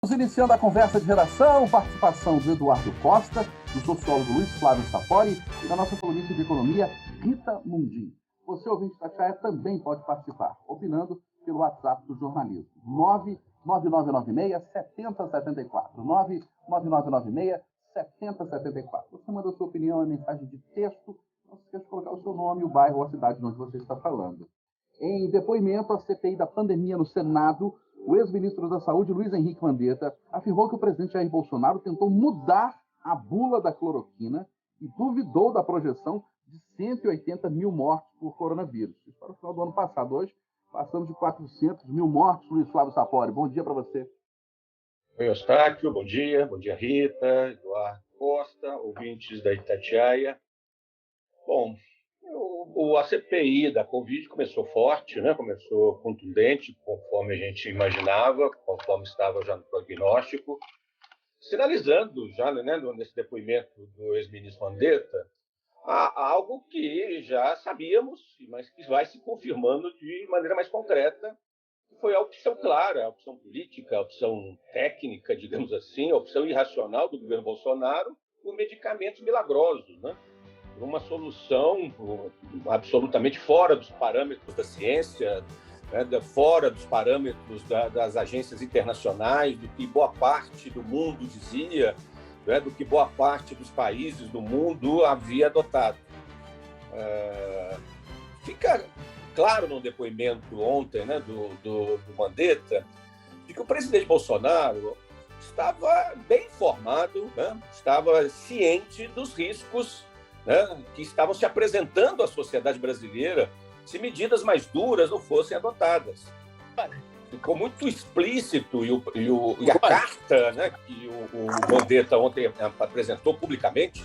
Estamos iniciando a conversa de redação, participação do Eduardo Costa, do sociólogo Luiz Flávio Sapori e da nossa colunista de economia, Rita Mundim. Você, ouvinte da Itatiaia, também pode participar, opinando pelo WhatsApp do jornalismo. 99996-7074. 99996-7074. Você manda a sua opinião em mensagem de texto, não se esqueça de colocar o seu nome, o bairro ou a cidade onde você está falando. Em depoimento à CPI da pandemia no Senado, o ex-ministro da Saúde, Luiz Henrique Mandetta, afirmou que o presidente Jair Bolsonaro tentou mudar a bula da cloroquina e duvidou da projeção de 180 mil mortes por coronavírus. Isso para o final do ano passado. Hoje, passamos de 400 mil mortes. Luiz Flávio Sapori, bom dia para você. Oi, Eustáquio, bom dia Rita, Eduardo Costa, ouvintes da Itatiaia. Bom, a CPI da Covid começou forte, né? Começou contundente, conforme a gente imaginava, conforme estava já no prognóstico, sinalizando já, né, nesse depoimento do ex-ministro Mandetta, algo que já sabíamos, mas que vai se confirmando de maneira mais concreta, que foi a opção clara, a opção política, a opção técnica, digamos assim, a opção irracional do governo Bolsonaro por medicamentos milagrosos, né? Uma solução absolutamente fora dos parâmetros da ciência, né, fora dos parâmetros das agências internacionais, do que boa parte do mundo dizia, né, do que boa parte dos países do mundo havia adotado. Fica claro no depoimento ontem, né, do Mandetta, de que o presidente Bolsonaro estava bem informado, né, estava ciente dos riscos, né, que estavam se apresentando à sociedade brasileira se medidas mais duras não fossem adotadas. Ficou muito explícito e a carta, né, que o Mandetta ontem apresentou publicamente,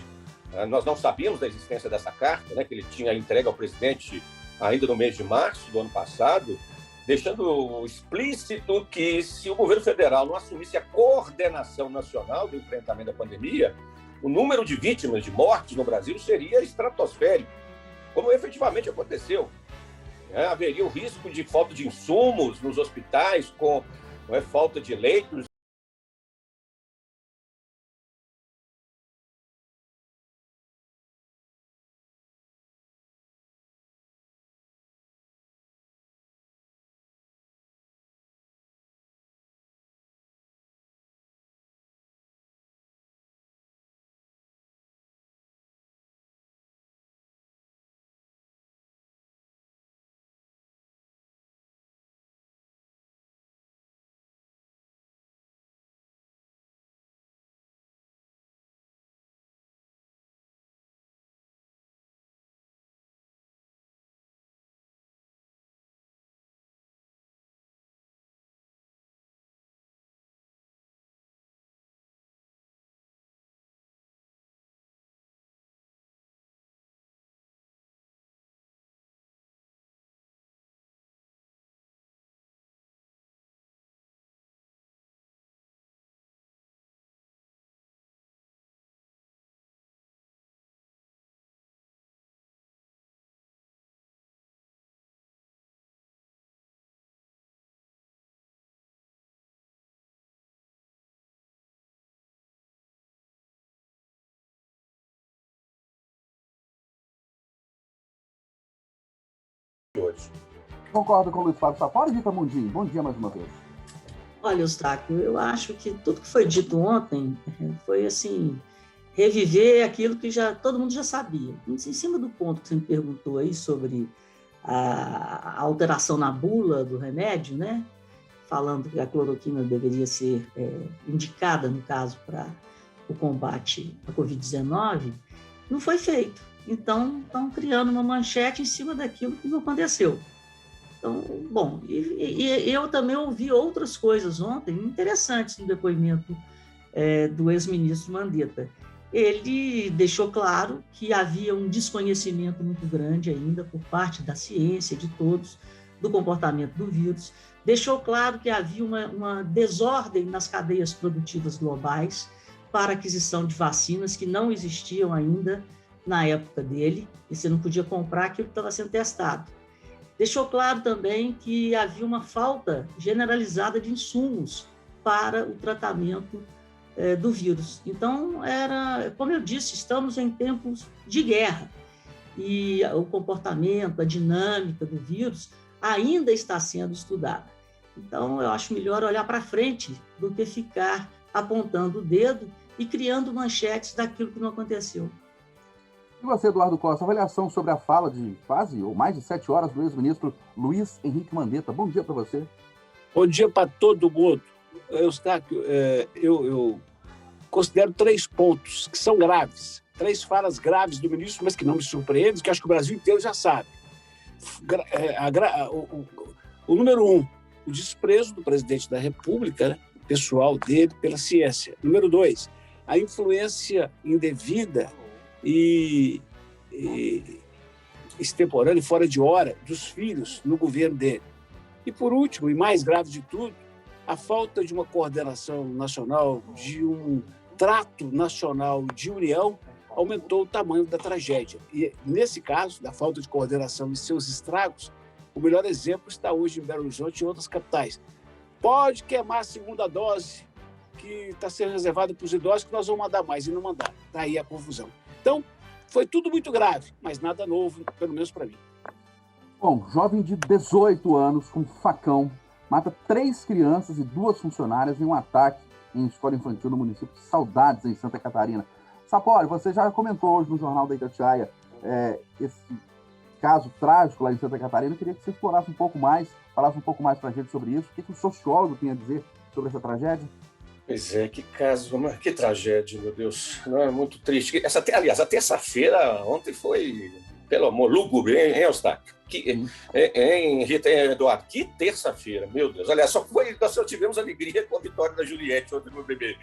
nós não sabíamos da existência dessa carta, né, que ele tinha entregue ao presidente ainda no mês de março do ano passado, deixando explícito que se o governo federal não assumisse a coordenação nacional do enfrentamento da pandemia, o número de vítimas, de mortes no Brasil seria estratosférico, como efetivamente aconteceu. Haveria o risco de falta de insumos nos hospitais, com falta de leitos. Hoje. Concordo com o Luiz Flávio Sapori, Rita Mundim. Bom dia mais uma vez. Olha, Eustáquio, eu acho que tudo que foi dito ontem foi assim, reviver aquilo que todo mundo já sabia. Em cima do ponto que você me perguntou aí sobre a alteração na bula do remédio, né? Falando que a cloroquina deveria ser indicada, no caso, para o combate à Covid-19, não foi feito. Então, estão criando uma manchete em cima daquilo que não aconteceu. Então, bom, e eu também ouvi outras coisas ontem interessantes no depoimento do ex-ministro Mandetta. Ele deixou claro que havia um desconhecimento muito grande ainda por parte da ciência, de todos, do comportamento do vírus. Deixou claro que havia uma desordem nas cadeias produtivas globais para aquisição de vacinas que não existiam ainda na época dele, e você não podia comprar aquilo que estava sendo testado. Deixou claro também que havia uma falta generalizada de insumos para o tratamento do vírus. Então, como eu disse, estamos em tempos de guerra e o comportamento, a dinâmica do vírus ainda está sendo estudada. Então, eu acho melhor olhar para frente do que ficar apontando o dedo e criando manchetes daquilo que não aconteceu. E você, Eduardo Costa, avaliação sobre a fala de quase ou mais de 7 horas do ex-ministro Luiz Henrique Mandetta. Bom dia para você. Bom dia para todo mundo. Eustáquio, eu considero 3 pontos que são graves. 3 falas graves do ministro, mas que não me surpreendem, que acho que o Brasil inteiro já sabe. O número 1, o desprezo do presidente da República, né, pessoal dele, pela ciência. Número 2, a influência indevida e extemporânea e fora de hora dos filhos no governo dele. E, por último, e mais grave de tudo, a falta de uma coordenação nacional, de um trato nacional de união, aumentou o tamanho da tragédia. E, nesse caso, da falta de coordenação e seus estragos, o melhor exemplo está hoje em Belo Horizonte e em outras capitais. Pode queimar a segunda dose, que está sendo reservada para os idosos, que nós vamos mandar mais, e não mandar. Daí a confusão. Então, foi tudo muito grave, mas nada novo, pelo menos para mim. Bom, jovem de 18 anos, com facão, mata 3 crianças e 2 funcionárias em um ataque em escola infantil no município de Saudades, em Santa Catarina. Sapori, você já comentou hoje no Jornal da Itatiaia esse caso trágico lá em Santa Catarina. Eu queria que você explorasse um pouco mais, falasse um pouco mais para a gente sobre isso. O que o sociólogo tem a dizer sobre essa tragédia? Pois é, que caso, que tragédia, meu Deus. Não é muito triste. Aliás, a terça-feira ontem foi, pelo amor, lúgubre, hein, Eustáquio? Rita e Eduardo, que terça-feira, meu Deus. Aliás, nós só tivemos alegria com a vitória da Juliette ontem no BBB.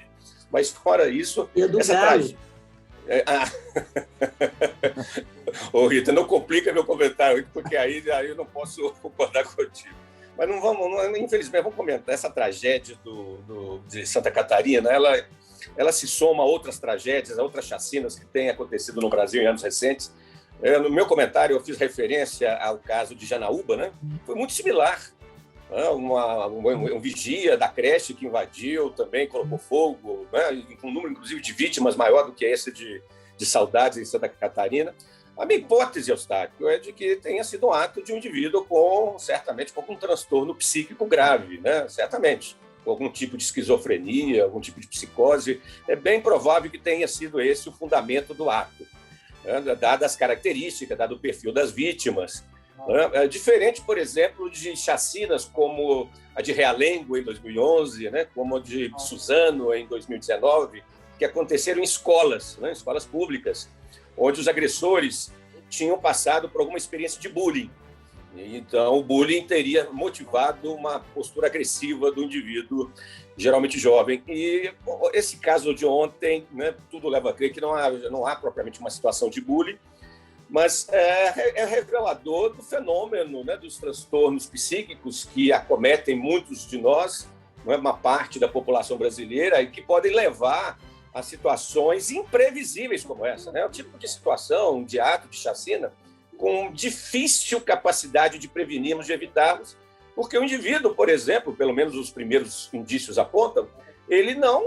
Mas fora isso, essa tragédia. Ô, Rita, não complica meu comentário, porque aí eu não posso concordar contigo. Mas infelizmente, vamos comentar. Essa tragédia de Santa Catarina, ela se soma a outras tragédias, a outras chacinas que têm acontecido no Brasil em anos recentes. No meu comentário, eu fiz referência ao caso de Janaúba, né? Foi muito similar. Um vigia da creche que invadiu, também colocou fogo, né? Com um número, inclusive, de vítimas maior do que esse de Saudades em Santa Catarina. A minha hipótese, Eustáquio, é de que tenha sido um ato de um indivíduo certamente com um transtorno psíquico grave, né? Certamente, com algum tipo de esquizofrenia, algum tipo de psicose. É bem provável que tenha sido esse o fundamento do ato, né? Dadas as características, dado o perfil das vítimas. Né? Diferente, por exemplo, de chacinas como a de Realengo, em 2011, né? Como a de Suzano, em 2019, que aconteceram em escolas, né? Escolas públicas, onde os agressores tinham passado por alguma experiência de bullying. Então, o bullying teria motivado uma postura agressiva do indivíduo, geralmente jovem. E esse caso de ontem, né, tudo leva a crer que não há propriamente uma situação de bullying, mas é revelador do fenômeno, né, dos transtornos psíquicos que acometem muitos de nós, né, uma parte da população brasileira, e que podem levar a situações imprevisíveis como essa, né? O tipo de situação, de ato, de chacina, com difícil capacidade de prevenirmos, de evitarmos, porque o indivíduo, por exemplo, pelo menos os primeiros indícios apontam, ele não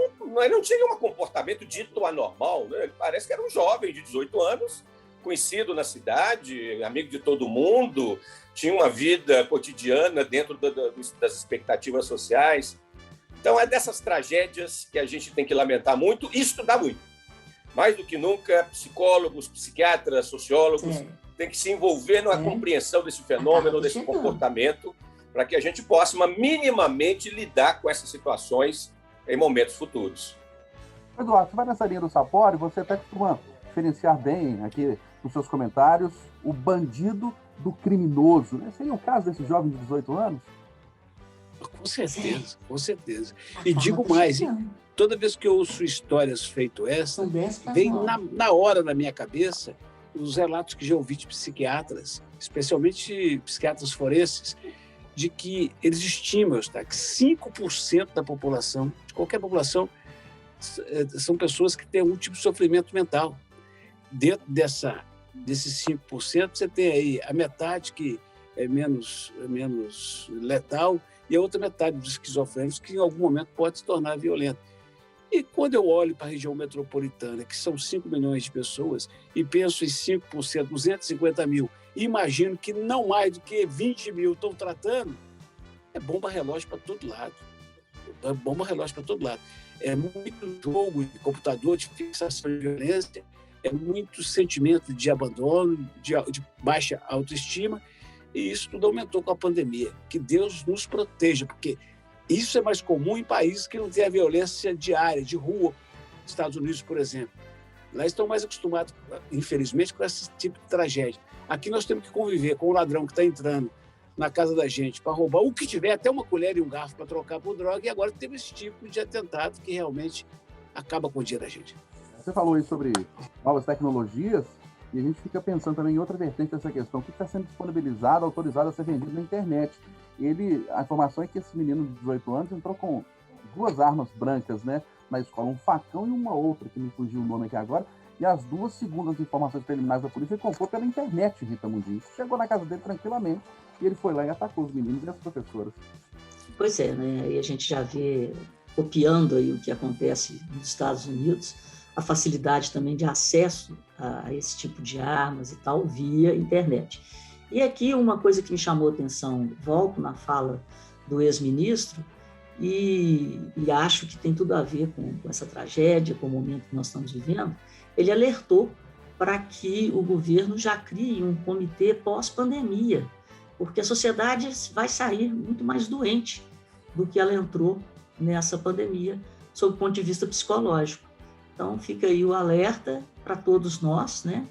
tinha um comportamento dito anormal, né? Ele parece que era um jovem de 18 anos, conhecido na cidade, amigo de todo mundo, tinha uma vida cotidiana dentro das expectativas sociais. Então, é dessas tragédias que a gente tem que lamentar muito e estudar muito. Mais do que nunca, psicólogos, psiquiatras, sociólogos têm que se envolver na compreensão desse fenômeno, desse comportamento, para que a gente possa minimamente lidar com essas situações em momentos futuros. Eduardo, você vai nessa linha do Sapori, você até costuma diferenciar bem aqui nos seus comentários o bandido do criminoso, né? Seria o caso desse jovem de 18 anos? Com certeza, com certeza. E digo mais, hein? Toda vez que eu ouço histórias feito essa, vem na hora na minha cabeça os relatos que já ouvi de psiquiatras, especialmente psiquiatras forenses, de que eles estimam, tá, que 5% da população, de qualquer população, são pessoas que têm algum tipo de sofrimento mental. Dentro desses 5%, você tem aí a metade que é menos letal e a outra metade dos esquizofrênicos que em algum momento pode se tornar violento. E quando eu olho para a região metropolitana, que são 5 milhões de pessoas, e penso em 5%, 250 mil, e imagino que não mais do que 20 mil estão tratando, é bomba relógio para todo lado. É bomba relógio para todo lado. É muito jogo de computador, de fixação de violência, é muito sentimento de abandono, de baixa autoestima, e isso tudo aumentou com a pandemia. Que Deus nos proteja, porque isso é mais comum em países que não têm a violência diária, de rua, Estados Unidos, por exemplo. Lá estão mais acostumados, infelizmente, com esse tipo de tragédia. Aqui nós temos que conviver com o ladrão que está entrando na casa da gente para roubar o que tiver, até uma colher e um garfo para trocar por droga, e agora teve esse tipo de atentado que realmente acaba com o dia da gente. Você falou aí sobre novas tecnologias, e a gente fica pensando também em outra vertente dessa questão, o que está sendo disponibilizado, autorizado a ser vendido na internet. A informação é que esse menino de 18 anos entrou com 2 armas brancas, né, na escola, um facão e uma outra, que me fugiu o nome aqui agora, e as 2, segundo as informações preliminares da polícia, ele comprou pela internet, Rita Mundim. Chegou na casa dele tranquilamente, e ele foi lá e atacou os meninos e as professoras. Pois é, né? Aí a gente já vê, copiando aí o que acontece nos Estados Unidos, a facilidade também de acesso a esse tipo de armas e tal, via internet. E aqui uma coisa que me chamou a atenção, volto na fala do ex-ministro, e acho que tem tudo a ver com essa tragédia, com o momento que nós estamos vivendo. Ele alertou para que o governo já crie um comitê pós-pandemia, porque a sociedade vai sair muito mais doente do que ela entrou nessa pandemia, sob o ponto de vista psicológico. Então, fica aí o alerta para todos nós, né?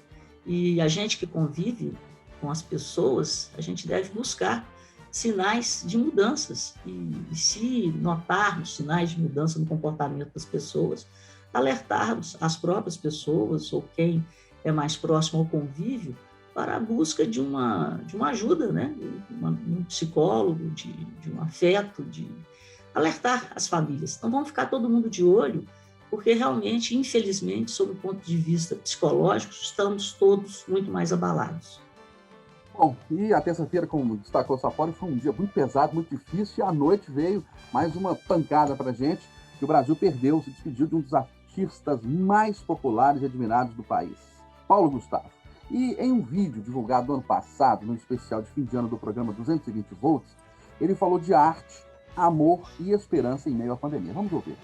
E a gente que convive com as pessoas, a gente deve buscar sinais de mudanças. E se notarmos sinais de mudança no comportamento das pessoas, alertarmos as próprias pessoas ou quem é mais próximo ao convívio para a busca de uma ajuda, né? Um psicólogo, de um afeto, de alertar as famílias. Então, vamos ficar todo mundo de olho, porque realmente, infelizmente, sob o ponto de vista psicológico, estamos todos muito mais abalados. Bom, e a terça-feira, como destacou o Sapori, foi um dia muito pesado, muito difícil, e à noite veio mais uma pancada para a gente, que o Brasil perdeu, se despediu de um dos artistas mais populares e admirados do país, Paulo Gustavo. E em um vídeo divulgado no ano passado, no especial de fim de ano do programa 220 Volts, ele falou de arte, amor e esperança em meio à pandemia. Vamos ouvir.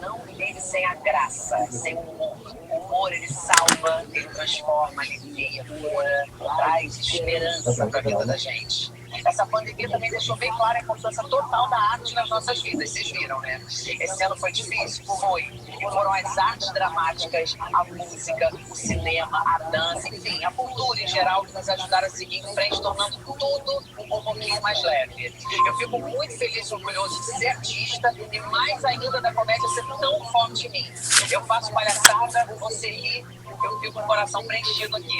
Não vive sem a graça, sem o humor. O humor, ele salva, ele transforma, ele cura, traz esperança para a vida da gente. Essa pandemia também deixou bem clara a importância total da arte nas nossas vidas, vocês viram, né? Esse ano foi difícil? Foi. E foram as artes dramáticas, a música, o cinema, a dança, enfim, a cultura em geral que nos ajudaram a seguir em frente, tornando tudo um pouquinho mais leve. Eu fico muito feliz e orgulhoso de ser artista e mais ainda da comédia ser tão forte em mim. Eu faço palhaçada, você ri, eu fico com o coração preenchido aqui.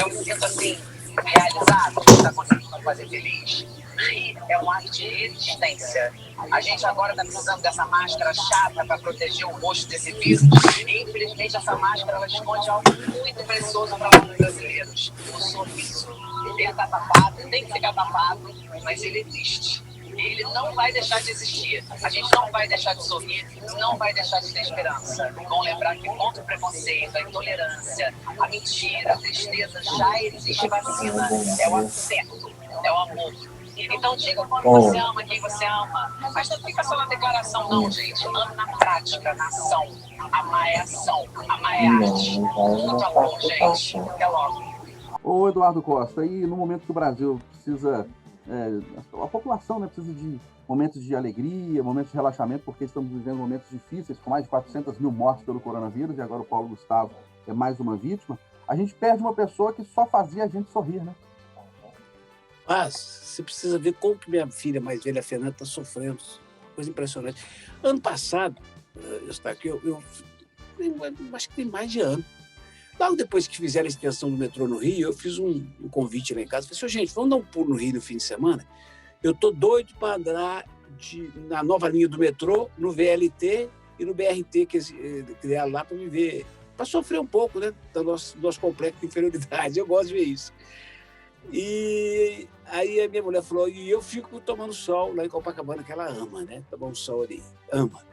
Eu me sinto assim, realizado, que está conseguindo me fazer feliz. Rir é um ato de resistência. A gente agora está precisando dessa máscara chata para proteger o rosto desse vírus. E, infelizmente, essa máscara ela esconde algo muito precioso para nós brasileiros: o sorriso. Ele está tapado, tem que ficar tapado, mas ele existe. Ele não vai deixar de existir. A gente não vai deixar de sorrir, não vai deixar de ter esperança. Vamos lembrar que contra o preconceito, a intolerância, a mentira, a tristeza, já existe vacina. É o afeto, é o amor. Então diga quando você ama quem você ama. Mas não fica só na declaração, não, gente. Ame na prática, na ação. Amar é ação, amar é arte. Muito amor, gente. Até logo. Ô Eduardo Costa, e no momento que o Brasil precisa... a população, né, precisa de momentos de alegria, momentos de relaxamento, porque estamos vivendo momentos difíceis, com mais de 400 mil mortes pelo coronavírus, e agora o Paulo Gustavo é mais uma vítima. A gente perde uma pessoa que só fazia a gente sorrir, né? Mas você precisa ver como que minha filha mais velha, a Fernanda, está sofrendo. Coisa impressionante. Ano passado, eu acho que tem mais de ano. Logo depois que fizeram a extensão do metrô no Rio, eu fiz um convite lá em casa. Falei assim, gente, vamos dar um pulo no Rio no fim de semana? Eu estou doido para andar na nova linha do metrô, no VLT e no BRT que criaram lá para me ver, para sofrer um pouco, né, do nosso complexo de inferioridade. Eu gosto de ver isso. E aí a minha mulher falou, e eu fico tomando sol lá em Copacabana, que ela ama, né? Tomar um sol ali, ama.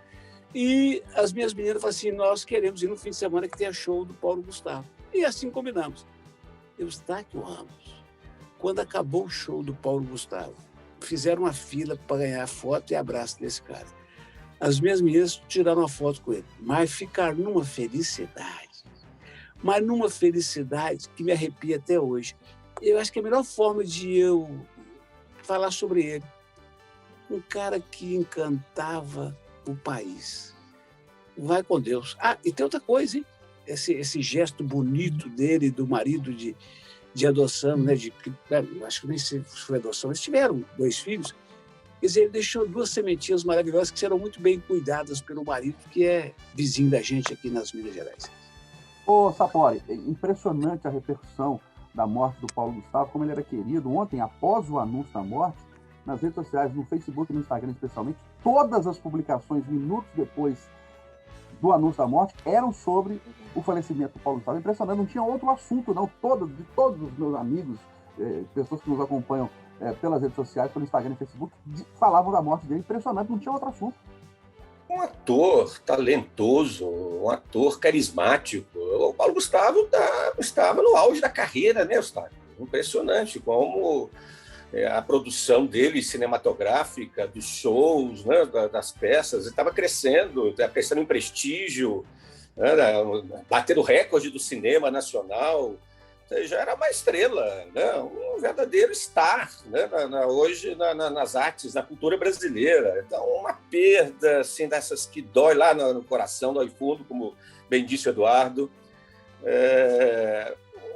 E as minhas meninas falaram assim, nós queremos ir no fim de semana que tenha show do Paulo Gustavo. E assim combinamos. Eustáquio Ramos, quando acabou o show do Paulo Gustavo, fizeram uma fila para ganhar foto e abraço desse cara. As minhas meninas tiraram uma foto com ele, mas ficaram numa felicidade que me arrepia até hoje. Eu acho que a melhor forma de eu falar sobre ele, um cara que encantava o país. Vai com Deus. Ah, e tem outra coisa, hein? Esse gesto bonito dele, do marido de adoção, né? Acho que nem sei se foi adoção, eles tiveram 2 filhos. Quer dizer, ele deixou 2 sementinhas maravilhosas que serão muito bem cuidadas pelo marido, que é vizinho da gente aqui nas Minas Gerais. Ô, Sapori, é impressionante a repercussão da morte do Paulo Gustavo, como ele era querido. Ontem, após o anúncio da morte, nas redes sociais, no Facebook e no Instagram especialmente, todas as publicações, minutos depois do anúncio da morte, eram sobre o falecimento do Paulo Gustavo. Impressionante, não tinha outro assunto, não. De todos os meus amigos, pessoas que nos acompanham pelas redes sociais, pelo Instagram e Facebook, falavam da morte dele. Impressionante, não tinha outro assunto. Um ator talentoso, um ator carismático. O Paulo Gustavo estava no auge da carreira, né, Eustáquio? Impressionante como a produção dele cinematográfica, dos shows, né, das peças, estava crescendo em prestígio, né, batendo recorde do cinema nacional. Já era uma estrela, né, um verdadeiro star, né, hoje nas artes, na cultura brasileira. Então, uma perda assim, dessas que dói lá no coração, dói fundo, como bem disse o Eduardo.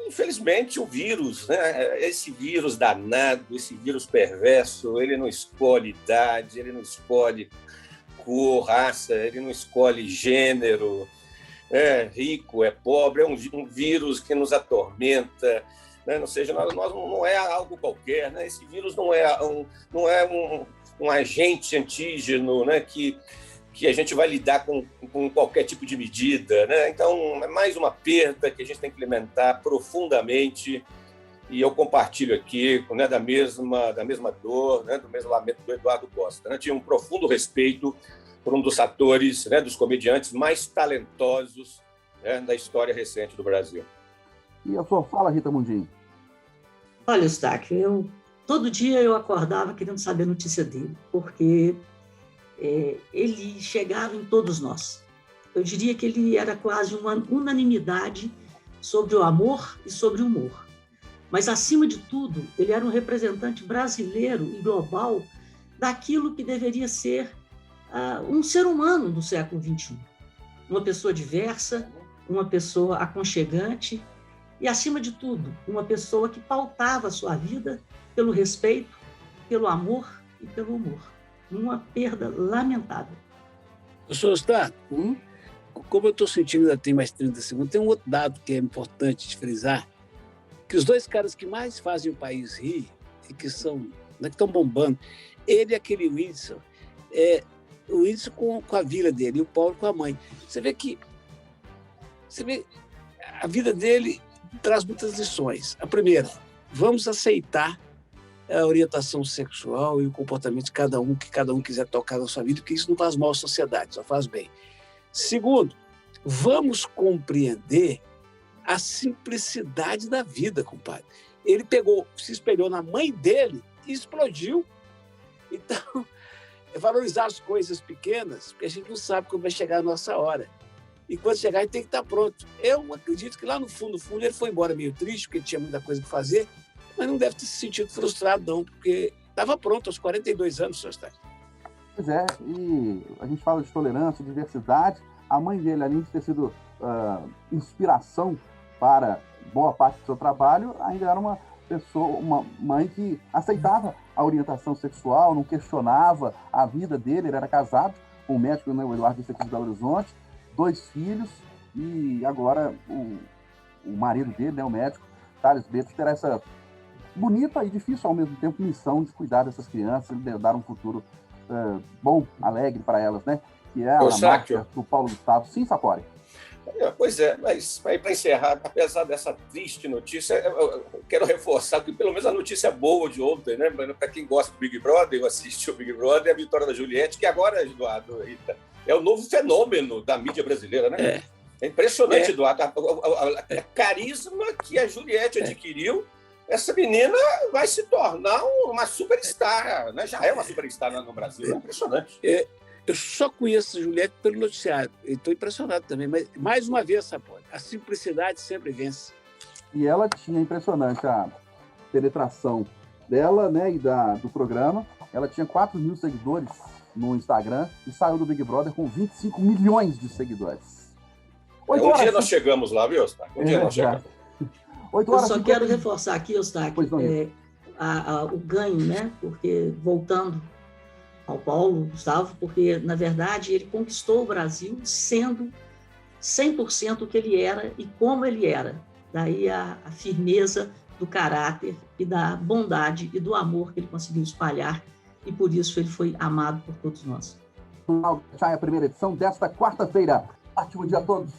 Infelizmente, o vírus, né, esse vírus danado, esse vírus perverso, ele não escolhe idade, ele não escolhe cor, raça, ele não escolhe gênero. É rico, é pobre, é um vírus que nos atormenta, né? Ou seja, nós não é algo qualquer, né? Esse vírus não é um agente antígeno, né? que a gente vai lidar com qualquer tipo de medida, né? Então, é mais uma perda que a gente tem que lamentar profundamente, e eu compartilho aqui, né, da mesma dor, né, do mesmo lamento do Eduardo Costa, né? Tinha um profundo respeito por um dos atores, né, dos comediantes mais talentosos, né, da história recente do Brasil. E a sua fala, Rita Mundim? Olha, Eustáquio, todo dia eu acordava querendo saber a notícia dele, porque ele chegava em todos nós. Eu diria que ele era quase uma unanimidade sobre o amor e sobre o humor. Mas, acima de tudo, ele era um representante brasileiro e global daquilo que deveria ser um ser humano do século XXI. Uma pessoa diversa, uma pessoa aconchegante e, acima de tudo, uma pessoa que pautava a sua vida pelo respeito, pelo amor e pelo humor. Uma perda lamentável. Professor Eustáquio, como eu estou sentindo, ainda tem mais 30 segundos, tem um outro dado que é importante de frisar, que os 2 caras que mais fazem o país rir e que estão bombando, ele e aquele Whindersson, o Whindersson com a vila dele e o Paulo com a mãe. Você vê a vida dele traz muitas lições. A primeira, vamos aceitar a orientação sexual e o comportamento de cada um, que cada um quiser tocar na sua vida, porque isso não faz mal à sociedade, só faz bem. Segundo, vamos compreender a simplicidade da vida, compadre. Ele se espelhou na mãe dele e explodiu. Então, é valorizar as coisas pequenas, porque a gente não sabe como vai chegar a nossa hora. E quando chegar, a gente tem que estar pronto. Eu acredito que lá no fundo, ele foi embora meio triste, porque tinha muita coisa para fazer, mas não deve ter se sentido frustrado, não, porque estava pronto aos 42 anos, senhor Eustáquio. Pois é, e a gente fala de tolerância, diversidade. A mãe dele, além de ter sido inspiração para boa parte do seu trabalho, ainda era uma mãe que aceitava a orientação sexual, não questionava a vida dele. Ele era casado com o médico, né, o Eduardo de Belo Horizonte, 2 filhos, e agora o marido dele, né, o médico, Thales Beto, terá essa bonita e difícil ao mesmo tempo missão de cuidar dessas crianças e dar um futuro bom, alegre para elas, né? Que é a marca do Paulo Gustavo. Sim, Sapori? Pois é, mas para encerrar, apesar dessa triste notícia, eu quero reforçar que pelo menos a notícia boa de ontem, né? Para quem gosta do Big Brother, eu assisti o Big Brother, a vitória da Juliette, que agora, Eduardo, é o novo fenômeno da mídia brasileira, né? É impressionante, Eduardo, a carisma que a Juliette adquiriu. Essa menina vai se tornar uma superstar, né? Já é uma superstar no Brasil, é impressionante. Eu só conheço a Juliette pelo noticiário. Estou impressionado também. Mas, mais uma vez, Sapoli, a simplicidade sempre vence. E ela tinha impressionante a penetração dela, né, e do programa. Ela tinha 4 mil seguidores no Instagram e saiu do Big Brother com 25 milhões de seguidores. Um dia nós chegamos lá, viu, Eustáquio? Um dia nós chegamos. Eu só quero reforçar aqui, Eustáquio, o ganho, né? Porque, voltando ao Paulo Gustavo, porque, na verdade, ele conquistou o Brasil sendo 100% o que ele era e como ele era. Daí a firmeza do caráter e da bondade e do amor que ele conseguiu espalhar, e por isso ele foi amado por todos nós. A primeira edição desta quarta-feira. Ótimo dia a todos.